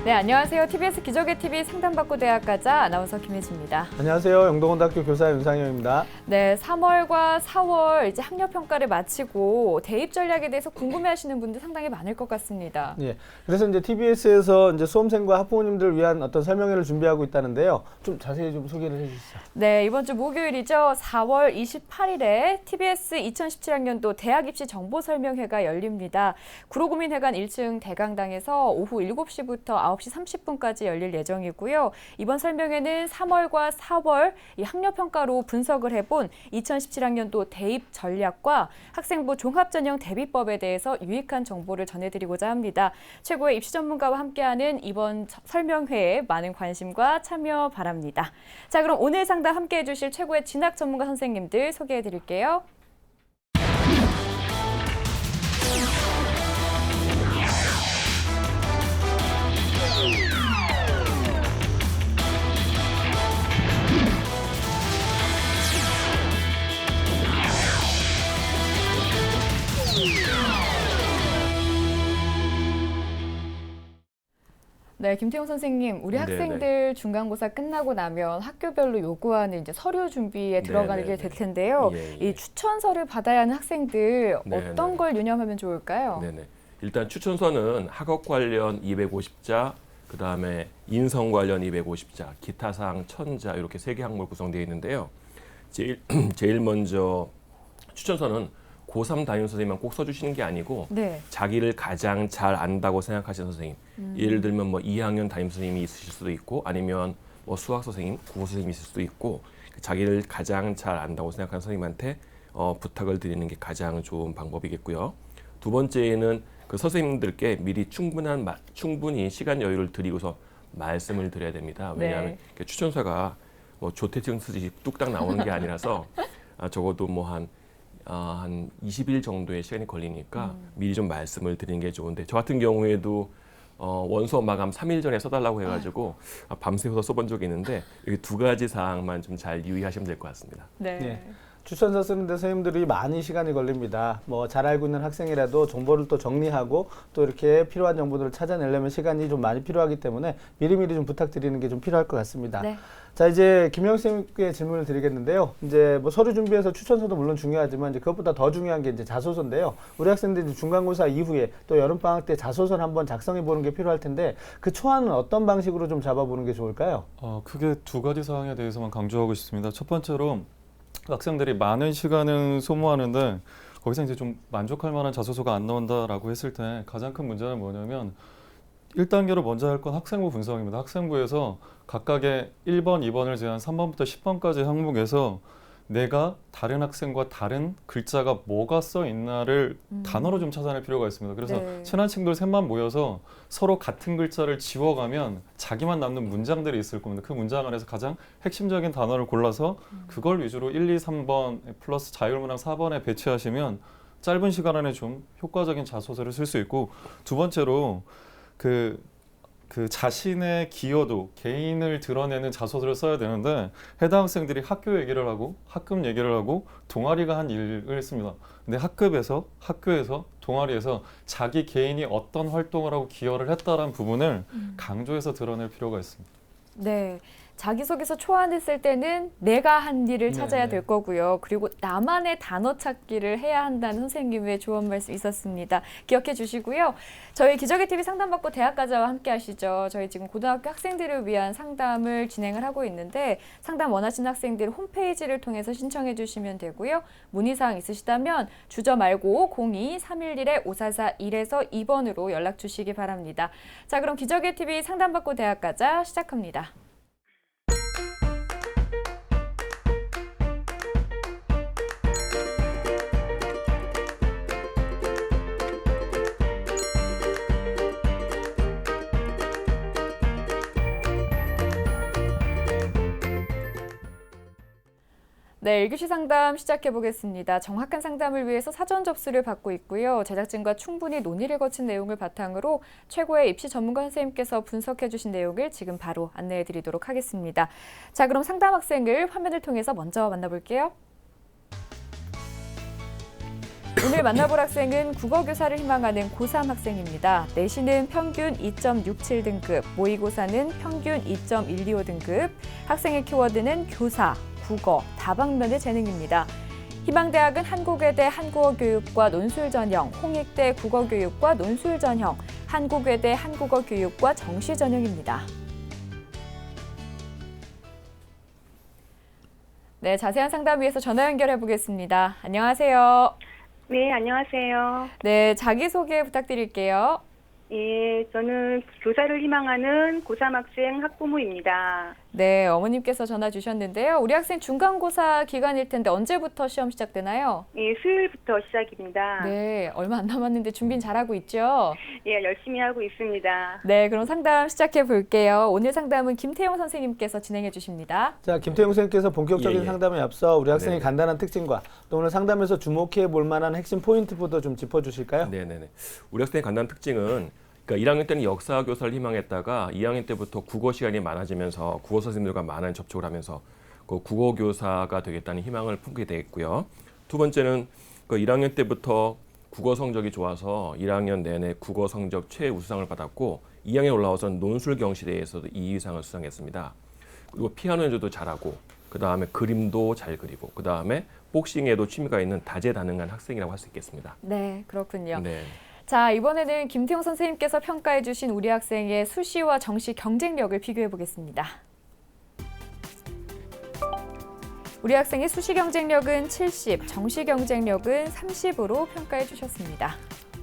네, 안녕하세요. TBS 기적의 TV 상담받고 대학가자 아나운서 김혜지입니다. 안녕하세요. 영동고등학교 교사 윤상현입니다. 네, 3월과 4월 이제 학력평가를 마치고 대입 전략에 대해서 궁금해하시는 분들 상당히 많을 것 같습니다. 예, 그래서 이제 TBS에서 이제 수험생과 학부모님들을 위한 어떤 설명회를 준비하고 있다는데요. 좀 자세히 좀 소개를 해주시죠. 네, 이번 주 목요일이죠. 4월 28일에 TBS 2017학년도 대학 입시 정보 설명회가 열립니다. 구로구민회관 1층 대강당에서 오후 7시부터 9시 30분까지 열릴 예정이고요. 이번 설명회는 3월과 4월 이 학력평가로 분석을 해본 2017학년도 대입 전략과 학생부 종합전형 대비법에 대해서 유익한 정보를 전해드리고자 합니다. 최고의 입시 전문가와 함께하는 이번 설명회에 많은 관심과 참여 바랍니다. 자, 그럼 오늘 상담 함께해 주실 최고의 진학 전문가 선생님들 소개해 드릴게요. 네, 김태용 선생님, 우리 학생들 중간고사 끝나고 나면 학교별로 요구하는 이제 서류 준비에 들어가게 될 텐데요. 이 추천서를 받아야 하는 학생들 어떤 걸 유념하면 좋을까요? 네네. 일단 추천서는 학업 관련 250자, 그 다음에 인성 관련 250자, 기타 사항 1000자 이렇게 3개 항목으로 구성되어 있는데요. 제일 먼저 추천서는 고3 담임 선생님만 꼭 써주시는 게 아니고 자기를 가장 잘 안다고 생각하시는 선생님, 예를 들면 뭐 2학년 담임 선생님이 있으실 수도 있고 아니면 뭐 수학 선생님, 국어 선생님이 있을 수도 있고 자기를 가장 잘 안다고 생각하는 선생님한테 부탁을 드리는 게 가장 좋은 방법이겠고요. 두 번째는 그 선생님들께 미리 충분히 시간 여유를 드리고서 말씀을 드려야 됩니다. 왜냐하면 추천서가 뭐 조태증 쓰듯이 뚝딱 나오는 게 아니라서 적어도 뭐 한 20일 정도의 시간이 걸리니까 미리 좀 말씀을 드리는 게 좋은데, 저 같은 경우에도 원서 마감 3일 전에 써달라고 해가지고 밤새워서 써본 적이 있는데 여기 두 가지 사항만 좀 잘 유의하시면 될 것 같습니다. 네. 추천서 쓰는데 선생님들이 많이 시간이 걸립니다. 뭐 잘 알고 있는 학생이라도 정보를 또 정리하고 또 이렇게 필요한 정보들을 찾아내려면 시간이 좀 많이 필요하기 때문에 미리미리 좀 부탁드리는 게 좀 필요할 것 같습니다. 자, 이제 김영 선생님께 질문을 드리겠는데요. 이제 뭐 서류 준비해서 추천서도 물론 중요하지만 이제 그것보다 더 중요한 게 이제 자소서인데요. 우리 학생들이 이제 중간고사 이후에 또 여름방학 때 자소서를 한번 작성해 보는 게 필요할 텐데 그 초안은 어떤 방식으로 좀 잡아보는 게 좋을까요? 크게 두 가지 사항에 대해서만 강조하고 싶습니다. 첫 번째로 학생들이 많은 시간을 소모하는데 거기서 이제 좀 만족할 만한 자소서가 안 나온다라고 했을 때 가장 큰 문제는 뭐냐면 1단계로 먼저 할 건 학생부 분석입니다. 학생부에서 각각의 1번, 2번을 제한 3번부터 10번까지 항목에서 내가 다른 학생과 다른 글자가 뭐가 써 있나를 단어로 좀 찾아낼 필요가 있습니다. 그래서 친한 친구들 셋만 모여서 서로 같은 글자를 지워가면 자기만 남는 문장들이 있을 겁니다. 그 문장 안에서 가장 핵심적인 단어를 골라서 그걸 위주로 1, 2, 3번 플러스 자율문항 4번에 배치하시면 짧은 시간 안에 좀 효과적인 자소서를 쓸 수 있고, 두 번째로 그 자신의 기여도, 개인을 드러내는 자소서를 써야 되는데 해당 학생들이 학교 얘기를 하고 학급 얘기를 하고 동아리가 한 일을 했습니다. 근데 학교에서 동아리에서 자기 개인이 어떤 활동을 하고 기여를 했다라는 부분을 강조해서 드러낼 필요가 있습니다. 네. 자기소개서 초안을 쓸 때는 내가 한 일을 찾아야 될 거고요. 그리고 나만의 단어 찾기를 해야 한다는 선생님의 조언 말씀 있었습니다. 기억해 주시고요. 저희 기적의 TV 상담받고 대학가자와 함께 하시죠. 저희 지금 고등학교 학생들을 위한 상담을 진행을 하고 있는데 상담 원하시는 학생들 홈페이지를 통해서 신청해 주시면 되고요. 문의사항 있으시다면 주저 말고 02-311-5441에서 2번으로 연락 주시기 바랍니다. 자, 그럼 기적의 TV 상담받고 대학가자 시작합니다. 네, 1교시 상담 시작해 보겠습니다. 정확한 상담을 위해서 사전 접수를 받고 있고요. 제작진과 충분히 논의를 거친 내용을 바탕으로 최고의 입시 전문가 선생님께서 분석해 주신 내용을 지금 바로 안내해 드리도록 하겠습니다. 자, 그럼 상담 학생을 화면을 통해서 먼저 만나볼게요. 오늘 만나볼 학생은 국어교사를 희망하는 고3 학생입니다. 내신은 평균 2.67등급, 모의고사는 평균 2.125등급, 학생의 키워드는 교사, 국어, 다방면의 재능입니다. 희망대학은 한국외대 한국어교육과 논술전형, 홍익대 국어교육과 논술전형, 한국외대 한국어교육과 정시전형입니다. 네, 자세한 상담 위해서 전화 연결해 보겠습니다. 안녕하세요. 네, 안녕하세요. 네, 자기소개 부탁드릴게요. 예, 저는 교사를 희망하는 고3 학생 학부모입니다. 네, 어머님께서 전화 주셨는데요. 우리 학생 중간고사 기간일 텐데 언제부터 시험 시작되나요? 예, 수요일부터 시작입니다. 네, 얼마 안 남았는데 준비는 잘하고 있죠? 예, 열심히 하고 있습니다. 네, 그럼 상담 시작해 볼게요. 오늘 상담은 김태용 선생님께서 진행해 주십니다. 자, 김태용 선생님께서 본격적인 예, 예. 상담에 앞서 우리 학생의 네. 간단한 특징과 또 오늘 상담에서 주목해 볼 만한 핵심 포인트부터 좀 짚어주실까요? 네네네. 우리 학생의 간단한 특징은 그러니까 1학년 때는 역사 교사를 희망했다가 2학년 때부터 국어 시간이 많아지면서 국어 선생님들과 많은 접촉을 하면서 그 국어 교사가 되겠다는 희망을 품게 되겠고요. 두 번째는 그 1학년 때부터 국어 성적이 좋아서 1학년 내내 국어 성적 최우수상을 받았고 2학년 올라와서 논술 경시대회에서도 2위상을 수상했습니다. 그리고 피아노 연주도 잘하고 그 다음에 그림도 잘 그리고 그 다음에 복싱에도 취미가 있는 다재다능한 학생이라고 할 수 있겠습니다. 네, 그렇군요. 네. 자, 이번에는 김태용 선생님께서 평가해 주신 우리 학생의 수시와 정시 경쟁력을 비교해 보겠습니다. 우리 학생의 수시 경쟁력은 70, 정시 경쟁력은 30으로 평가해 주셨습니다.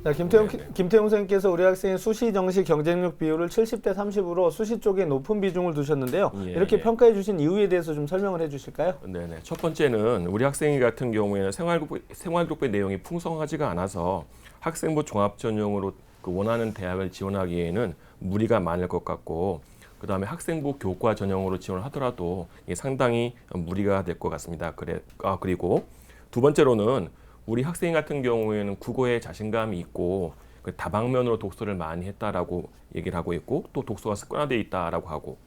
자, 김태용 선생님께서 우리 학생의 수시 정시 경쟁력 비율을 70대 30으로 수시 쪽에 높은 비중을 두셨는데요. 예, 이렇게 예. 평가해 주신 이유에 대해서 좀 설명을 해 주실까요? 네네. 첫 번째는 우리 학생이 같은 경우에는 생활교육부의 내용이 풍성하지가 않아서 학생부 종합전형으로 그 원하는 대학을 지원하기에는 무리가 많을 것 같고 그 다음에 학생부 교과 전형으로 지원을 하더라도 이게 상당히 무리가 될 것 같습니다. 그리고 두 번째로는 우리 학생 같은 경우에는 국어에 자신감이 있고 그 다방면으로 독서를 많이 했다라고 얘기를 하고 있고 또 독서가 습관화되어 있다라고 하고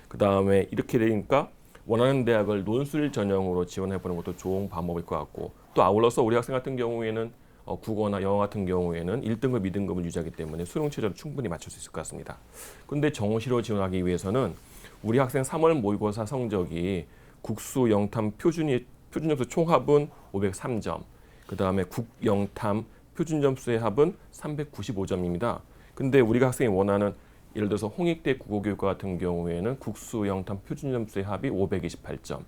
그 다음에 이렇게 되니까 원하는 대학을 논술 전형으로 지원해보는 것도 좋은 방법일 것 같고 또 아울러서 우리 학생 같은 경우에는 국어나 영어 같은 경우에는 1등급, 2등급을 유지하기 때문에 수능 최저를 충분히 맞출 수 있을 것 같습니다. 그런데 정시로 지원하기 위해서는 우리 학생 3월 모의고사 성적이 국수 영탐 표준점수 총합은 503점, 그 다음에 국영탐 표준점수의 합은 395점입니다. 근데 우리가 학생이 원하는 예를 들어서 홍익대 국어교육과 같은 경우에는 국수 영탐 표준점수의 합이 528점,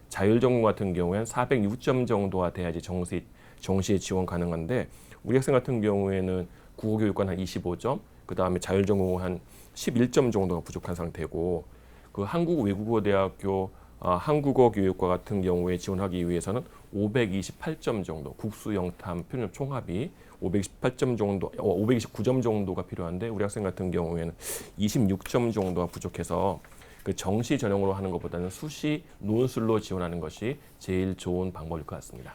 자율전공 같은 경우에는 406점 정도가 돼야지 정시에 지원 가능한데 우리 학생 같은 경우에는 국어교육과는 한 25점, 그 다음에 자율전공은 한 11점 정도가 부족한 상태고 그 한국외국어대학교 한국어교육과 같은 경우에 지원하기 위해서는 528점 정도, 국수 영탐 표준 총합이 528점 정도, 529점 정도가 필요한데 우리 학생 같은 경우에는 26점 정도가 부족해서 그 정시 전형으로 하는 것보다는 수시 논술로 지원하는 것이 제일 좋은 방법일 것 같습니다.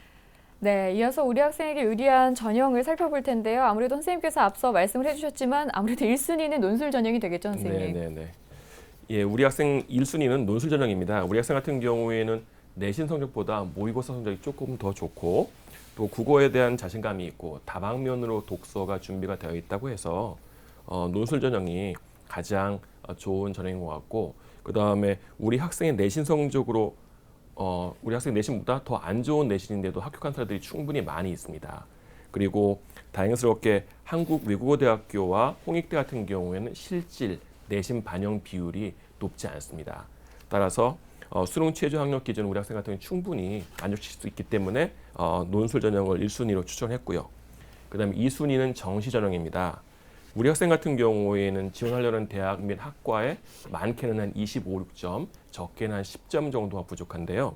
네, 이어서 우리 학생에게 유리한 전형을 살펴볼 텐데요. 아무래도 선생님께서 앞서 말씀을 해주셨지만 아무래도 1순위는 논술 전형이 되겠죠, 선생님? 네네네. 예, 우리 학생 1순위는 논술 전형입니다. 우리 학생 같은 경우에는 내신 성적보다 모의고사 성적이 조금 더 좋고 또 국어에 대한 자신감이 있고 다방면으로 독서가 준비가 되어 있다고 해서 논술 전형이 가장 좋은 전형인 것 같고 그 다음에 우리 학생의 내신 성적으로 우리 학생 내신보다 더 안 좋은 내신인데도 합격한 사람들이 충분히 많이 있습니다. 그리고 다행스럽게 한국외국어대학교와 홍익대 같은 경우에는 실질 내신 반영 비율이 높지 않습니다. 따라서 수능 최저 학력 기준 우리 학생 같은 경우는 충분히 만족시킬 수 있기 때문에 논술 전형을 1순위로 추천했고요. 그 다음에 2순위는 정시 전형입니다. 우리 학생 같은 경우에는 지원하려는 대학 및 학과에 많게는 한 25, 6점, 적게는 한 10점 정도가 부족한데요.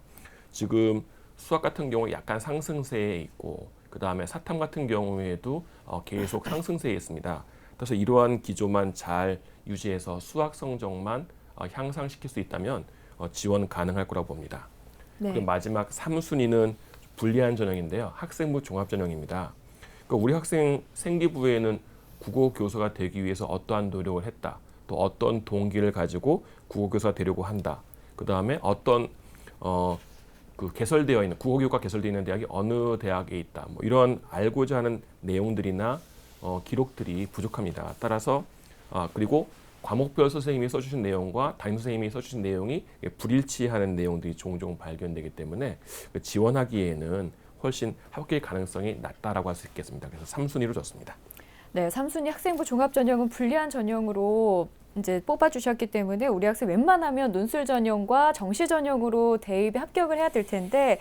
지금 수학 같은 경우 약간 상승세에 있고 그 다음에 사탐 같은 경우에도 계속 상승세에 있습니다. 그래서 이러한 기조만 잘 유지해서 수학 성적만 향상시킬 수 있다면 지원 가능할 거라고 봅니다. 네. 그리고 마지막 3순위는 불리한 전형인데요. 학생부 종합 전형입니다. 그러니까 우리 학생 생기부에는 국어 교사가 되기 위해서 어떠한 노력을 했다. 또 어떤 동기를 가지고 국어 교사가 되려고 한다. 그 다음에 어떤 그 개설되어 있는 국어교육과 개설되어 있는 대학이 어느 대학에 있다. 뭐 이런 알고자 하는 내용들이나 기록들이 부족합니다. 따라서 그리고 과목별 선생님이 써주신 내용과 담임 선생님이 써주신 내용이 불일치하는 내용들이 종종 발견되기 때문에 지원하기에는 훨씬 합격의 가능성이 낮다라고 할 수 있겠습니다. 그래서 3순위로 줬습니다. 네, 3순위 학생부 종합전형은 불리한 전형으로 이제 뽑아주셨기 때문에 우리 학생 웬만하면 논술 전형과 정시 전형으로 대입에 합격을 해야 될 텐데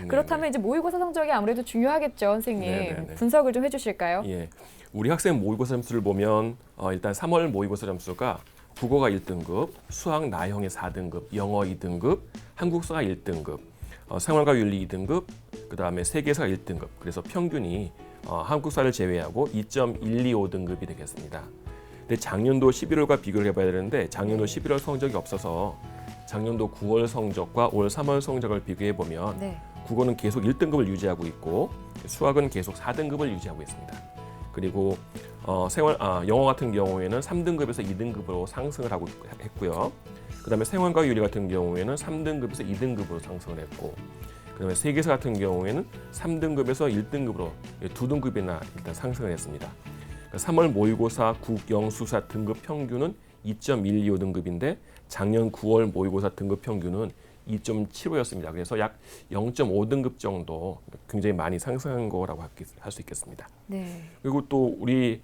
그렇다면 이제 모의고사 성적이 아무래도 중요하겠죠, 선생님. 네네네. 분석을 좀 해주실까요? 예, 우리 학생 모의고사 점수를 보면 일단 3월 모의고사 점수가 국어가 1등급, 수학 나형이 4등급, 영어 2등급, 한국사가 1등급, 생활과 윤리 2등급, 그 다음에 세계사가 1등급. 그래서 평균이 한국사를 제외하고 2.125등급이 되겠습니다. 근데 작년도 11월과 비교를 해봐야 되는데 작년도 11월 성적이 없어서 작년도 9월 성적과 올 3월 성적을 비교해 보면 네. 국어는 계속 1등급을 유지하고 있고 수학은 계속 4등급을 유지하고 있습니다. 그리고 영어 같은 경우에는 3등급에서 2등급으로 상승을 하고 했고요. 그다음에 생활과 윤리 같은 경우에는 3등급에서 2등급으로 상승을 했고, 그다음에 세계사 같은 경우에는 3등급에서 1등급으로 2등급이나 일단 상승을 했습니다. 3월 모의고사 국영수사 등급 평균은 2.125등급인데 작년 9월 모의고사 등급 평균은 2.75였습니다. 그래서 약 0.5등급 정도 굉장히 많이 상승한 거라고 할 수 있겠습니다. 네. 그리고 또 우리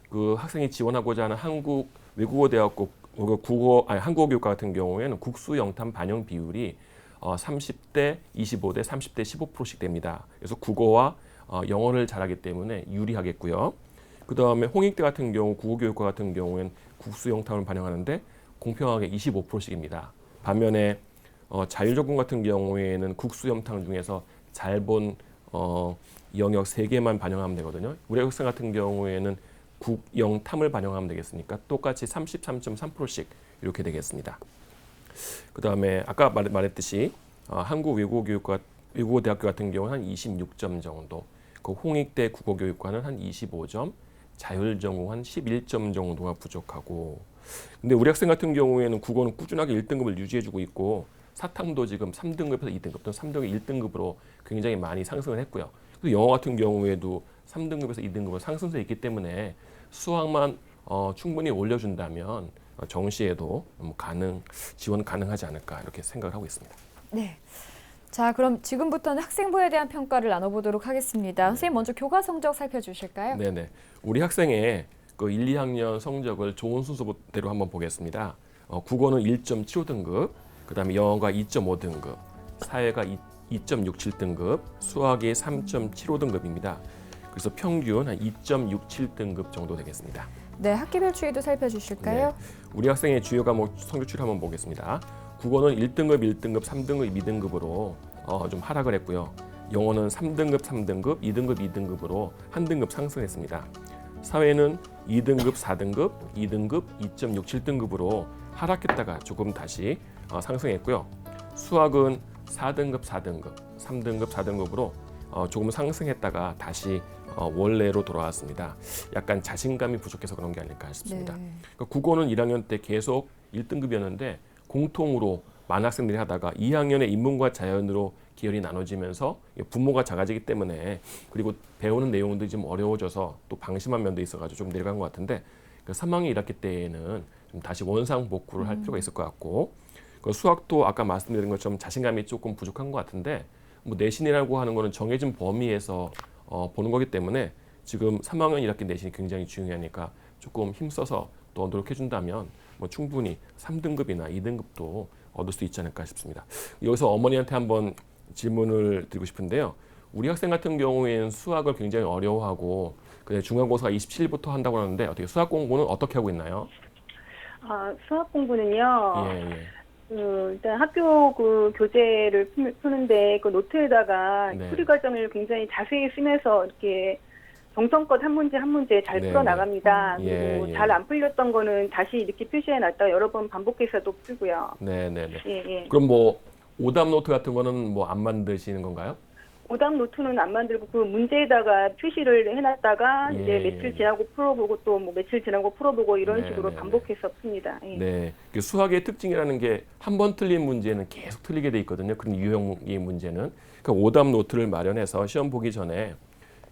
그 학생이 지원하고자 하는 한국 외국어대학교 한국어교육과 같은 경우에는 국수 영탐 반영 비율이 30대 25대 30대 15%씩 됩니다. 그래서 국어와 영어를 잘하기 때문에 유리하겠고요. 그 다음에 홍익대 같은 경우 국어교육과 같은 경우에는 국수 영탐을 반영하는데 공평하게 25%씩입니다. 반면에 자율전공 같은 경우에는 국수 영탐 중에서 잘 본 영역 3개만 반영하면 되거든요. 우리 학생 같은 경우에는 국영탐을 반영하면 되겠으니까 똑같이 33.3%씩 이렇게 되겠습니다. 그 다음에 아까 말했듯이 한국외국어대학교 같은 경우는 한 26점 정도, 그 홍익대 국어교육과는 한 25점, 자율전공 한 11점 정도가 부족하고, 근데 우리 학생 같은 경우에는 국어는 꾸준하게 1등급을 유지해주고 있고 사탐도 지금 3등급에서 2등급 또는 3등급 1등급으로 굉장히 많이 상승을 했고요. 그리고 영어 같은 경우에도 3등급에서 2등급으로 상승세 있기 때문에 수학만 충분히 올려준다면 정시에도 지원 가능하지 않을까 이렇게 생각을 하고 있습니다. 네. 자, 그럼 지금부터는 학생부에 대한 평가를 나눠보도록 하겠습니다. 선생님 먼저 교과 성적 살펴주실까요? 네네. 우리 학생의 그 1, 2학년 성적을 좋은 순서대로 한번 보겠습니다. 국어는 1.75등급, 그 다음에 영어가 2.5등급, 사회가 2.67등급, 수학이 3.75등급입니다. 그래서 평균 한 2.67등급 정도 되겠습니다. 네, 학기별 추이도 살펴주실까요? 네. 우리 학생의 주요 과목 성적 추이를 한번 보겠습니다. 국어는 1등급, 1등급, 3등급, 2등급으로 좀 하락을 했고요. 영어는 3등급, 3등급, 2등급, 2등급으로 한 등급 상승했습니다. 사회는 2등급, 4등급, 2등급, 2.67등급으로 하락했다가 조금 다시 상승했고요. 수학은 4등급, 4등급, 3등급, 4등급으로 조금 상승했다가 다시 원래로 돌아왔습니다. 약간 자신감이 부족해서 그런 게 아닐까 싶습니다. 네. 그러니까 국어는 1학년 때 계속 1등급이었는데 공통으로 많은 학생들이 하다가 2학년에 인문과 자연으로 계열이 나눠지면서 분모가 작아지기 때문에, 그리고 배우는 내용들이 좀 어려워져서 또 방심한 면도 있어가지고 좀 내려간 것 같은데, 3학년 1학기 때에는 좀 다시 원상 복구를 할 필요가 있을 것 같고, 그 수학도 아까 말씀드린 것처럼 자신감이 조금 부족한 것 같은데, 뭐 내신이라고 하는 거는 정해진 범위에서 보는 거기 때문에 지금 3학년 1학기 내신이 굉장히 중요하니까 조금 힘써서 또 노력해준다면 뭐 충분히 3등급이나 2등급도 얻을 수 있지 않을까 싶습니다. 여기서 어머니한테 한번 질문을 드리고 싶은데요. 우리 학생 같은 경우에는 수학을 굉장히 어려워하고 중간고사가 27일부터 한다고 하는데 어떻게 수학 공부는 어떻게 하고 있나요? 수학 공부는요. 예. 일단 학교 그 교재를 푸는데 그 노트에다가 네. 풀이 과정을 굉장히 자세히 쓰면서 이렇게 정성껏 한 문제 한 문제 잘 네, 풀어 나갑니다. 예, 그리고 예. 잘 안 풀렸던 거는 다시 이렇게 표시해 놨다가 여러 번 반복해서도 풀고요. 네네네. 예. 그럼 뭐 오답 노트 같은 거는 뭐 안 만드시는 건가요? 오답 노트는 안 만들고 그 문제에다가 표시를 해놨다가 예, 이제 예. 며칠 지나고 풀어보고 또 뭐 며칠 지나고 풀어보고 이런 네, 식으로 네, 반복해서 풉니다. 예. 네, 그 수학의 특징이라는 게 한 번 틀린 문제는 계속 틀리게 돼 있거든요. 그런 유형의 문제는. 그러니까 오답 노트를 마련해서 시험 보기 전에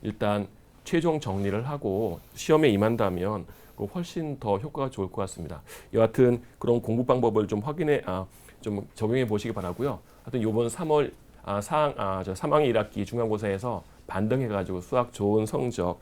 일단 최종 정리를 하고 시험에 임한다면 훨씬 더 효과가 좋을 것 같습니다. 여하튼 그런 공부 방법을 좀 좀 적용해 보시기 바라고요. 하여튼 이번 3월 3학기 1학기 중간고사에서 반등해가지고 수학 좋은 성적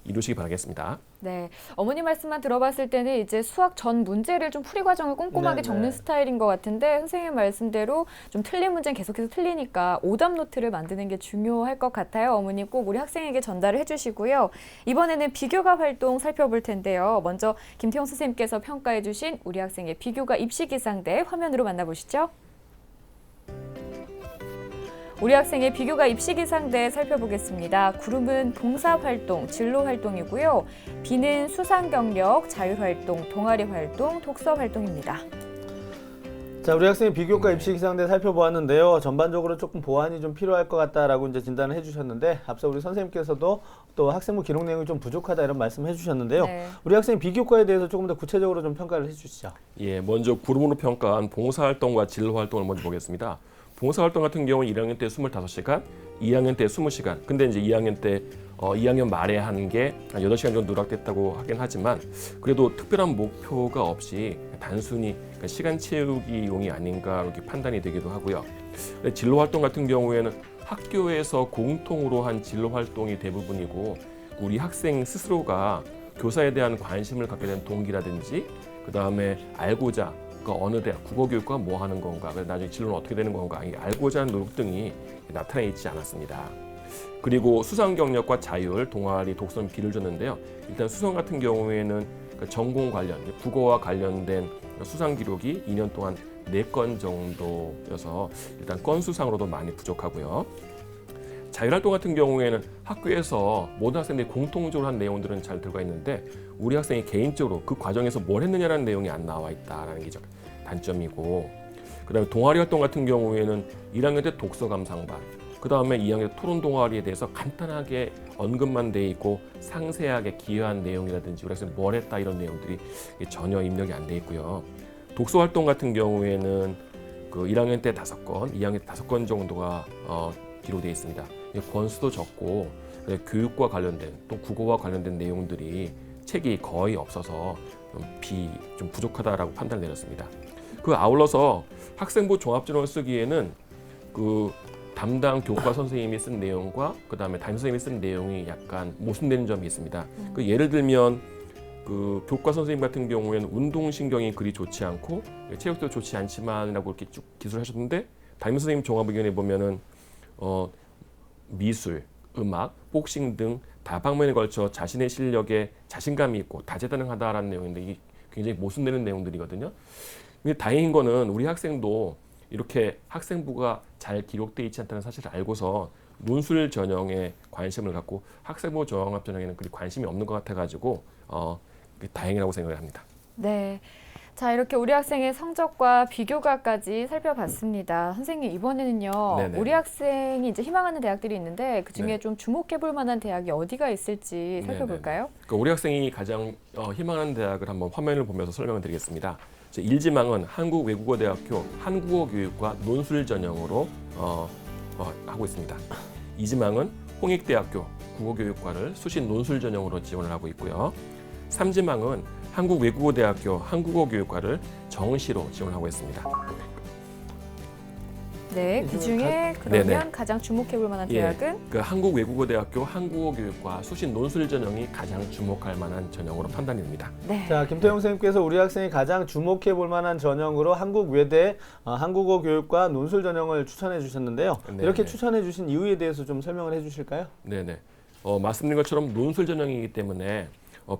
이루시기 바라겠습니다. 네, 어머니 말씀만 들어봤을 때는 이제 수학 전 문제를 좀 풀이 과정을 꼼꼼하게 네, 적는 네. 스타일인 것 같은데 선생님 말씀대로 좀 틀린 문제는 계속해서 틀리니까 오답 노트를 만드는 게 중요할 것 같아요. 어머니 꼭 우리 학생에게 전달을 해주시고요. 이번에는 비교과 활동 살펴볼 텐데요. 먼저 김태용 선생님께서 평가해 주신 우리 학생의 비교과 입시 기상대 화면으로 만나보시죠. 우리 학생의 비교과 입시 기상대 살펴보겠습니다. 구름은 봉사활동, 진로활동이고요. 비는 수상경력, 자율활동, 동아리활동, 독서활동입니다. 자, 우리 학생의 비교과 입시 기상대 살펴보았는데요. 전반적으로 조금 보완이 좀 필요할 것 같다라고 이제 진단을 해주셨는데 앞서 우리 선생님께서도 또 학생부 기록 내용이 좀 부족하다 이런 말씀 해주셨는데요. 네. 우리 학생 비교과에 대해서 조금 더 구체적으로 좀 평가를 해주시죠. 예, 먼저 구름으로 평가한 봉사활동과 진로활동을 먼저 보겠습니다. 봉사활동 같은 경우는 1학년 때 25시간, 2학년 때 20시간. 근데 이제 2학년 때 2학년 말에 한 게 8시간 정도 누락됐다고 하긴 하지만 그래도 특별한 목표가 없이 단순히 시간 채우기용이 아닌가 이렇게 판단이 되기도 하고요. 진로활동 같은 경우에는 학교에서 공통으로 한 진로활동이 대부분이고 우리 학생 스스로가 교사에 대한 관심을 갖게 된 동기라든지 그 다음에 알고자 어느 대학, 국어교육과 뭐 하는 건가, 나중에 진로는 어떻게 되는 건가, 알고자 하는 노력 등이 나타나 있지 않았습니다. 그리고 수상 경력과 자율, 동아리, 독서는 비를 줬는데요. 일단 수상 같은 경우에는 전공 관련, 국어와 관련된 수상 기록이 2년 동안 4건 정도여서 일단 건 수상으로도 많이 부족하고요. 자율활동 같은 경우에는 학교에서 모든 학생들이 공통적으로 한 내용들은 잘 들어가 있는데 우리 학생이 개인적으로 그 과정에서 뭘 했느냐라는 내용이 안 나와 있다는 게 단점이고, 그다음에 동아리 활동 같은 경우에는 1학년 때 독서 감상반, 그다음에 2학년 때 토론 동아리에 대해서 간단하게 언급만 돼 있고 상세하게 기여한 내용이라든지 우리 학생이 뭘 했다 이런 내용들이 전혀 입력이 안 돼 있고요. 독서 활동 같은 경우에는 그 1학년 때 5건, 2학년 때 5건 정도가 기록되어 있습니다. 권수도 적고 교육과 관련된 또 국어와 관련된 내용들이 책이 거의 없어서 좀 부족하다라고 판단을 내렸습니다. 그 아울러서 학생부 종합전형을 쓰기에는 그 담당 교과 선생님이 쓴 내용과 그 다음에 담임 선생님이 쓴 내용이 약간 모순되는 점이 있습니다. 그 예를 들면 그 교과 선생님 같은 경우에는 운동신경이 그리 좋지 않고 체력도 좋지 않지만이라고 이렇게 쭉 기술을 하셨는데 담임 선생님 종합의견에 보면은 미술, 음악, 복싱 등 다방면에 걸쳐 자신의 실력에 자신감이 있고 다재다능하다라는 내용인데 이게 굉장히 모순되는 내용들이거든요. 근데 다행인 거는 우리 학생도 이렇게 학생부가 잘 기록되어 있지 않다는 사실을 알고서 논술 전형에 관심을 갖고 학생부 종합 전형에는 그리 관심이 없는 것 같아가지고 다행이라고 생각을 합니다. 네. 자, 이렇게 우리 학생의 성적과 비교과까지 살펴봤습니다. 선생님, 이번에는요. 네네. 우리 학생이 이제 희망하는 대학들이 있는데 그중에 네. 좀 주목해 볼 만한 대학이 어디가 있을지 살펴볼까요? 그러니까 우리 학생이 가장 희망하는 대학을 한번 화면을 보면서 설명을 드리겠습니다. 1지망은 한국외국어대학교 한국어교육과 논술 전형으로 하고 있습니다. 2지망은 홍익대학교 국어교육과를 수시 논술 전형으로 지원을 하고 있고요. 3지망은 한국외국어대학교 한국어교육과를 정시로 지원하고 있습니다. 네, 그 중에 그러면 네네. 가장 주목해 볼 만한 예, 대학은 그 한국외국어대학교 한국어교육과 수시 논술 전형이 가장 주목할 만한 전형으로 판단이 됩니다. 네. 자, 김태용 선생님께서 우리 학생이 가장 주목해 볼 만한 전형으로 한국외대 한국어 교육과 논술 전형을 추천해 주셨는데요. 네, 이렇게 네. 추천해 주신 이유에 대해서 좀 설명을 해 주실까요? 네네. 말씀드린 것처럼 논술 전형이기 때문에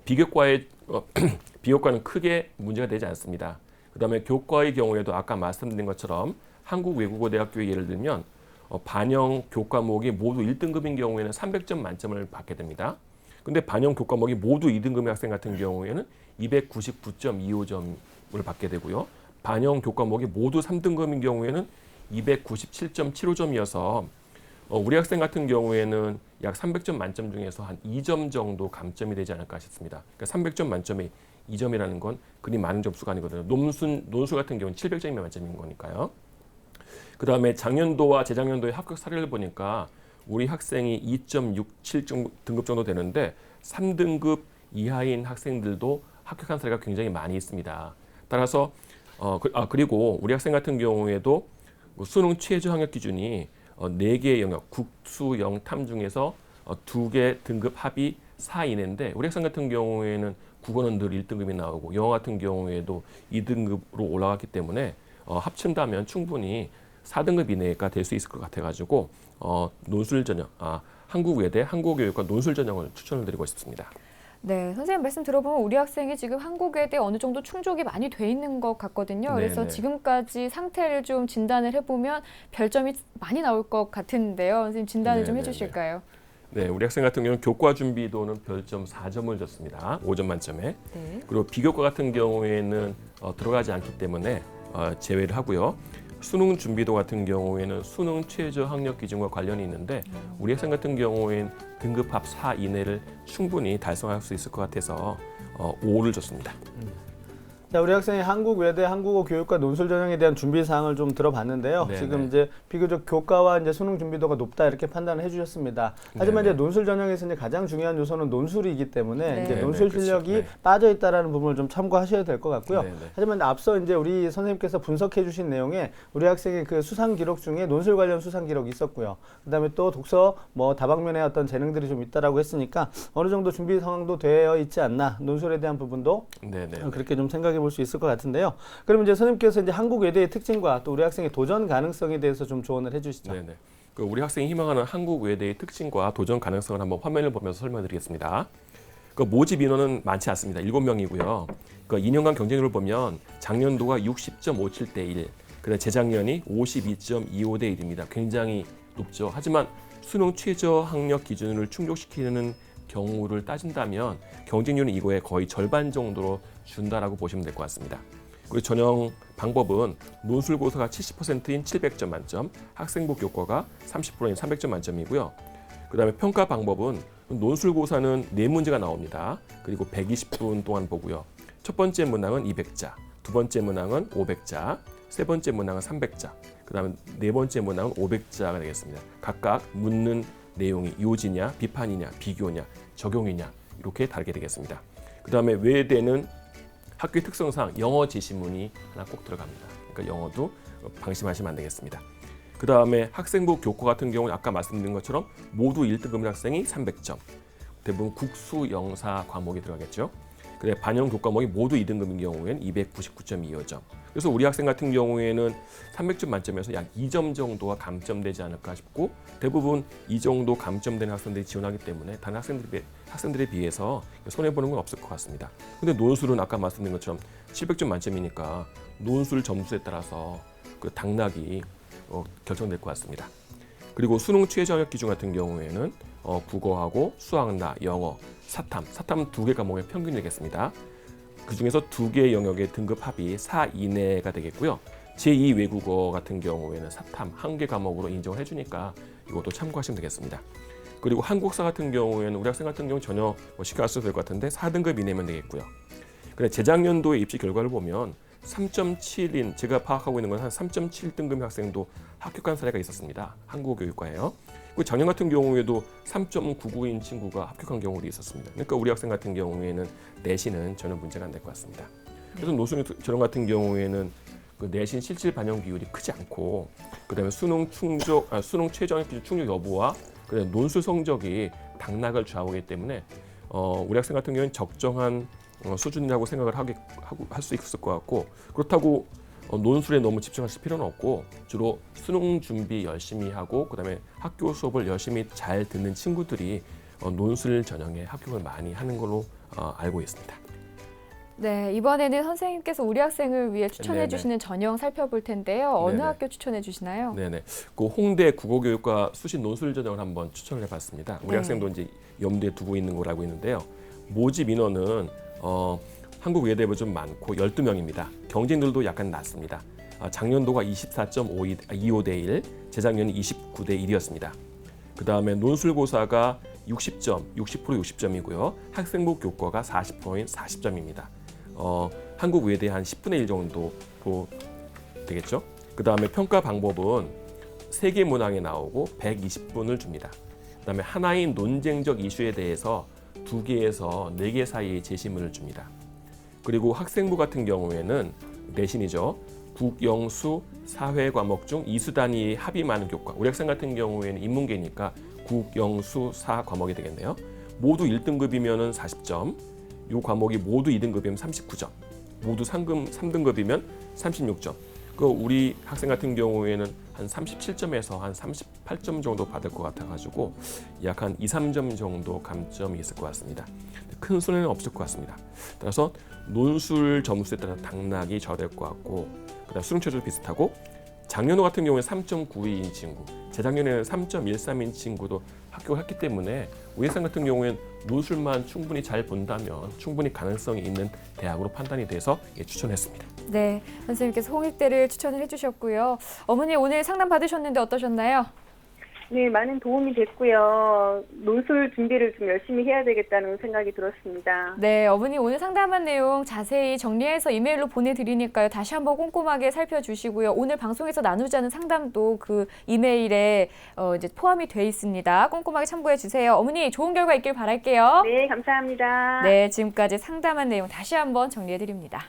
비교과는 크게 문제가 되지 않습니다. 그다음에 교과의 경우에도 아까 말씀드린 것처럼 한국외국어대학교의 예를 들면 반영 교과목이 모두 1등급인 경우에는 300점 만점을 받게 됩니다. 근데 반영 교과목이 모두 2등급의 학생 같은 경우에는 299.25점을 받게 되고요. 반영 교과목이 모두 3등급인 경우에는 297.75점이어서 우리 학생 같은 경우에는 약 300점 만점 중에서 한 2점 정도 감점이 되지 않을까 싶습니다. 그러니까 300점 만점에 2점이라는 건 그리 많은 점수가 아니거든요. 논술 같은 경우는 700점이 만점인 거니까요. 그 다음에 작년도와 재작년도의 합격 사례를 보니까 우리 학생이 2.67 등급 정도 되는데 3등급 이하인 학생들도 합격한 사례가 굉장히 많이 있습니다. 따라서 그리고 우리 학생 같은 경우에도 수능 최저 학력 기준이 4개의 영역, 국수, 영탐 중에서 2개 등급 합이 4 이내인데 우리 학생 같은 경우에는 국어는 늘 1등급이 나오고 영어 같은 경우에도 2등급으로 올라갔기 때문에 합친다면 충분히 4등급 이내가 될 수 있을 것 같아가지고 논술 전형, 한국외대 한국교육과 논술 전형을 추천을 드리고 싶습니다. 네, 선생님 말씀 들어보면 우리 학생이 지금 한국외대 어느 정도 충족이 많이 돼 있는 것 같거든요. 그래서 네네. 지금까지 상태를 좀 진단을 해보면 별점이 많이 나올 것 같은데요. 선생님 진단을 좀 네네네. 해주실까요? 네, 우리 학생 같은 경우는 교과 준비도는 별점 4점을 줬습니다. 5점 만점에. 네. 그리고 비교과 같은 경우에는 들어가지 않기 때문에 제외를 하고요. 수능 준비도 같은 경우에는 수능 최저 학력 기준과 관련이 있는데 우리 학생 같은 경우에는 등급합 4 이내를 충분히 달성할 수 있을 것 같아서 5를 줬습니다. 자, 우리 학생이 한국외대 한국어 교육과 논술 전형에 대한 준비 사항을 좀 들어봤는데요. 네네. 지금 이제 비교적 교과와 이제 수능 준비도가 높다 이렇게 판단을 해주셨습니다. 하지만 네네. 이제 논술 전형에서 이제 가장 중요한 요소는 논술이기 때문에 네. 이제 네네, 논술 그렇죠. 실력이 네. 빠져 있다라는 부분을 좀 참고하셔야 될 것 같고요. 네네. 하지만 앞서 이제 우리 선생님께서 분석해주신 내용에 우리 학생의 그 수상 기록 중에 논술 관련 수상 기록이 있었고요. 그다음에 또 독서 뭐 다방면의 어떤 재능들이 좀 있다라고 했으니까 어느 정도 준비 상황도 되어 있지 않나 논술에 대한 부분도 네네. 그렇게 좀 생각해 볼 수 있을 것 같은데요. 그럼 이제 선생님께서 이제 한국외대의 특징과 또 우리 학생의 도전 가능성에 대해서 좀 조언을 해주시죠. 네네. 우리 학생이 희망하는 한국 외대의 특징과 도전 가능성을 한번 화면을 보면서 설명드리겠습니다. 모집 인원은 많지 않습니다. 7명이고요. 2년간 경쟁률을 보면 작년도가 60.57대 1, 그다음 재작년이 52.25대 1입니다. 굉장히 높죠. 하지만 수능 최저 학력 기준을 충족시키는 경우를 따진다면 경쟁률은 이거의 거의 절반 정도로 준다라고 보시면 될 것 같습니다. 그리고 전형 방법은 논술고사가 70%인 700점 만점, 학생부 교과가 30%인 300점 만점이고요. 그다음에 평가 방법은 논술고사는 4문제가 나옵니다. 그리고 120분 동안 보고요. 첫 번째 문항은 200자, 두 번째 문항은 500자, 세 번째 문항은 300자, 그다음에 네 번째 문항은 500자가 되겠습니다. 각각 묻는 내용이 요지냐, 비판이냐, 비교냐, 적용이냐 이렇게 다르게 되겠습니다. 그다음에 외대는 학교의 특성상 영어 제시문이 하나 꼭 들어갑니다. 그러니까 영어도 방심하시면 안 되겠습니다. 그 다음에 학생부 교과 같은 경우는 아까 말씀드린 것처럼 모두 1등급인 학생이 300점. 대부분 국수, 영사 과목이 들어가겠죠. 그래 반영 교과목이 모두 2등급인 경우에는 299.25점. 그래서 우리 학생 같은 경우에는 300점 만점에서 약 2점 정도가 감점되지 않을까 싶고 대부분 이 정도 감점되는 학생들이 지원하기 때문에 다른 학생들에 비해서 손해보는 건 없을 것 같습니다. 근데 논술은 아까 말씀드린 것처럼 700점 만점이니까 논술 점수에 따라서 그 당락이 결정될 것 같습니다. 그리고 수능 최저 학력 기준 같은 경우에는 국어하고 수학나, 영어, 사탐 2개 과목의 평균이 되겠습니다. 그 중에서 2개 영역의 등급 합이 4 이내가 되겠고요. 제2 외국어 같은 경우에는 사탐 1개 과목으로 인정을 해주니까 이것도 참고하시면 되겠습니다. 그리고 한국사 같은 경우에는 우리 학생 같은 경우 전혀 신경 안 써도 될 것 같은데 4등급 이내면 되겠고요. 그래 재작년도의 입시 결과를 보면 3.7인 제가 파악하고 있는 건 한 3.7등급 학생도 합격한 사례가 있었습니다. 한국어교육과예요. 그리고 작년 같은 경우에도 3.99인 친구가 합격한 경우도 있었습니다. 그러니까 우리 학생 같은 경우에는 내신은 전혀 문제가 안 될 것 같습니다. 그래서 노수능 전형 같은 경우에는 그 내신 실질 반영 비율이 크지 않고 그다음에 수능 최저 학력 기준 충족 여부와 그다음에 논술 성적이 당락을 좌우하기 때문에 우리 학생 같은 경우는 적정한 수준이라고 생각을 할 수 있을 것 같고 그렇다고 논술에 너무 집중하실 필요는 없고 주로 수능 준비 열심히 하고 그다음에 학교 수업을 열심히 잘 듣는 친구들이 논술 전형에 합격을 많이 하는 걸로 알고 있습니다. 네, 이번에는 선생님께서 우리 학생을 위해 추천해 네네. 주시는 전형 살펴볼 텐데요. 어느 네네. 학교 추천해 주시나요? 네네. 그 홍대 국어교육과 수신 논술 전형을 한번 추천을 해봤습니다. 우리 네. 학생도 이제 염두에 두고 있는 걸 알고 있는데요. 모집 인원은 한국 외대부 좀 많고 12명입니다. 경쟁률도 약간 낮습니다. 작년도가 24.25대 1, 재작년이 29대 1이었습니다. 그다음에 논술고사가 60점, 60% 60점이고요. 학생부 교과가 40%인 40점입니다. 한국외대 한 10분의 1 정도 되겠죠. 그다음에 평가 방법은 세계 문항에 나오고 120분을 줍니다. 그다음에 하나의 논쟁적 이슈에 대해서 2개에서 4개 사이의 제시문을 줍니다. 그리고 학생부 같은 경우에는 내신이죠. 국, 영, 수, 사회 과목 중 2수 단위의 합이 많은 교과. 우리 학생 같은 경우에는 인문계니까 국, 영, 수, 사 과목이 되겠네요. 모두 1등급이면 40점, 이 과목이 모두 2등급이면 39점, 모두 3등급이면 36점. 우리 학생 같은 경우에는 한 37점에서 한 38점 정도 받을 것 같아가지고 약 한 2, 3점 정도 감점이 있을 것 같습니다. 큰 손해는 없을 것 같습니다. 따라서 논술 점수에 따라 당락이 저될 것 같고, 그다음 수능체도 비슷하고, 작년도 같은 경우에 3.92인 친구, 재작년에는 3.13인 친구도 합격을 했기 때문에 우리 학생 같은 경우에는 논술만 충분히 잘 본다면 충분히 가능성이 있는 대학으로 판단이 돼서 추천했습니다. 네, 선생님께서 홍익대를 추천을 해주셨고요. 어머니 오늘 상담 받으셨는데 어떠셨나요? 네, 많은 도움이 됐고요. 논술 준비를 좀 열심히 해야 되겠다는 생각이 들었습니다. 네, 어머니 오늘 상담한 내용 자세히 정리해서 이메일로 보내드리니까요. 다시 한번 꼼꼼하게 살펴주시고요. 오늘 방송에서 나누자는 상담도 그 이메일에 이제 포함이 돼 있습니다. 꼼꼼하게 참고해 주세요. 어머니 좋은 결과 있길 바랄게요. 네, 감사합니다. 네, 지금까지 상담한 내용 다시 한번 정리해 드립니다.